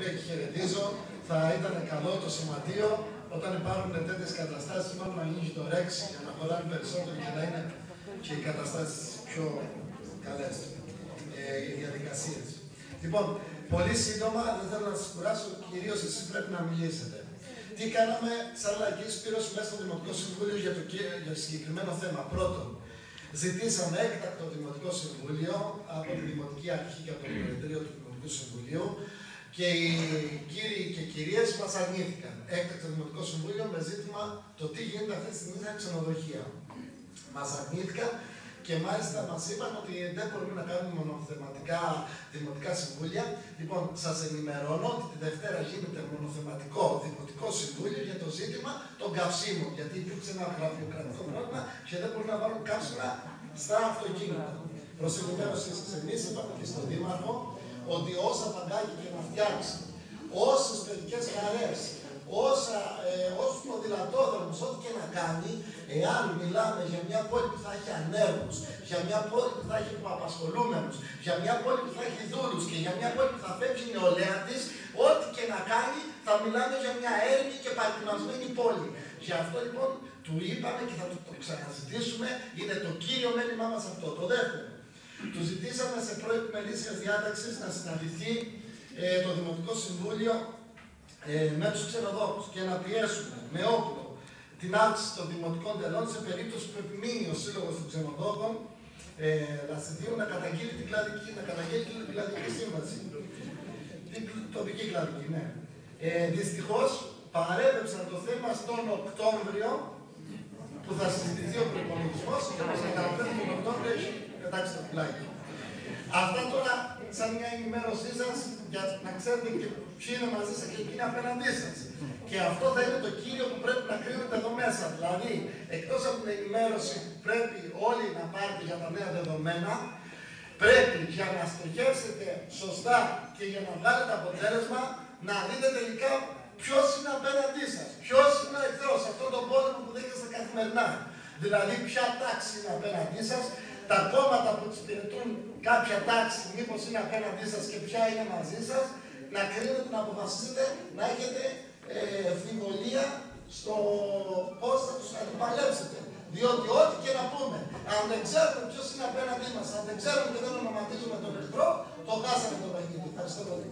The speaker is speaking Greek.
οποία και χαιρετίζω, θα ήταν καλό το σωματείο όταν υπάρχουν τέτοιες καταστάσεις, μάλλον να γίνει το ρέξι για να χωράνε περισσότερο και να είναι και οι καταστάσεις πιο καλές, οι διαδικασίες. Λοιπόν, πολύ σύντομα, δεν θέλω να σας κουράσω, κυρίως εσείς πρέπει να μιλήσετε. Τι κάναμε σαν Λαϊκή Σπήρωση μέσα στο Δημοτικό Συμβούλιο για το συγκεκριμένο θέμα? Πρώτον, ζητήσαμε έκτακτο Δημοτικό Συμβούλιο από τη Δημοτική Αρχή και από το Προεδρείο του Δημοτικού Συμβουλίου και οι κύριοι και κυρίες μας αρνήθηκαν. Έκτακτο Δημοτικό Συμβούλιο με ζήτημα το τι γίνεται αυτή τη στιγμή στα ξενοδοχεία. Μας αρνήθηκαν και μάλιστα μας είπαν ότι δεν μπορούμε να κάνουμε μονοθεματικά δημοτικά συμβούλια. Λοιπόν, σας ενημερώνω ότι τη Δευτέρα γίνεται μονοθεματικό δημοτικό συμβούλιο για το ζήτημα των καυσίμων. Γιατί υπήρξε ένα γραφειοκρατικό πρόβλημα και δεν μπορούν να βάλουν καύσιμα στα αυτοκίνητα. Προς ενημέρωση σας, εμείς είπαμε και στον Δήμαρχο ότι όσα παγκάκια και να φτιάξει, όσες παιδικές χαρές, όσους ποδηλατόδρομους, ό,τι και να κάνει, εάν μιλάμε για μια πόλη που θα έχει ανέργους, για μια πόλη που θα έχει απασχολούμενους, για μια πόλη που θα έχει δούλους και για μια πόλη που θα φεύγει η νεολαία της, ό,τι και να κάνει θα μιλάμε για μια έρημη και παρκοιμασμένη πόλη. Γι' αυτό λοιπόν του είπαμε και θα το ξαναζητήσουμε, είναι το κύριο μέλημά μας αυτό. Το δεύτερο, του ζητήσαμε σε πρώην μερίσιας διάταξης να συναντηθεί το Δημοτικό Συμβούλιο με τους ξενοδόχους και να πιέσουμε με όπλο την αύξηση των δημοτικών τελών σε περίπτωση που επιμείνει ο Σύλλογος των Ξενοδόχων Λασιδιού να καταγγείλει την κλαδική σύμβαση. Την τοπική κλαδική, ναι. Δυστυχώς παρέδεψαν το θέμα στον Οκτώβριο που θα συζητηθεί ο προϋπολογισμός και όπως καταλαβαίνετε τον Οκτώβριο έχει πετάξει το πλάκι. Αυτά τώρα σαν μια ενημέρωσή σας για να ξέρετε και ποιοι είναι μαζί σας και ποιοι είναι απέναντί σας. Και αυτό θα είναι το κύριο που πρέπει να κρίνετε εδώ μέσα. Δηλαδή, εκτός από την ενημέρωση που πρέπει όλοι να πάρετε για τα νέα δεδομένα, πρέπει για να στοχεύσετε σωστά και για να βγάλετε αποτέλεσμα να δείτε τελικά ποιος είναι απέναντί σας, ποιος είναι ο εχθρός σε αυτόν τον πόλεμο που δέχεστε καθημερινά. Δηλαδή, ποια τάξη είναι απέναντί σας, τα κόμματα που εξυπηρετούν κάποια τάξη, μήπως είναι απέναντί σας και ποια είναι μαζί σας, να κρίνετε, να αποφασίσετε, να έχετε φιβολία στο πώς θα τους αντιπαλέψετε. Διότι ό,τι και να πούμε, αν δεν ξέρουμε ποιος είναι απέναντί μας, αν δεν ξέρουμε και δεν ονοματίζουμε τον εχθρό, το χάσαμε το παιχνίδι. Ευχαριστώ πολύ.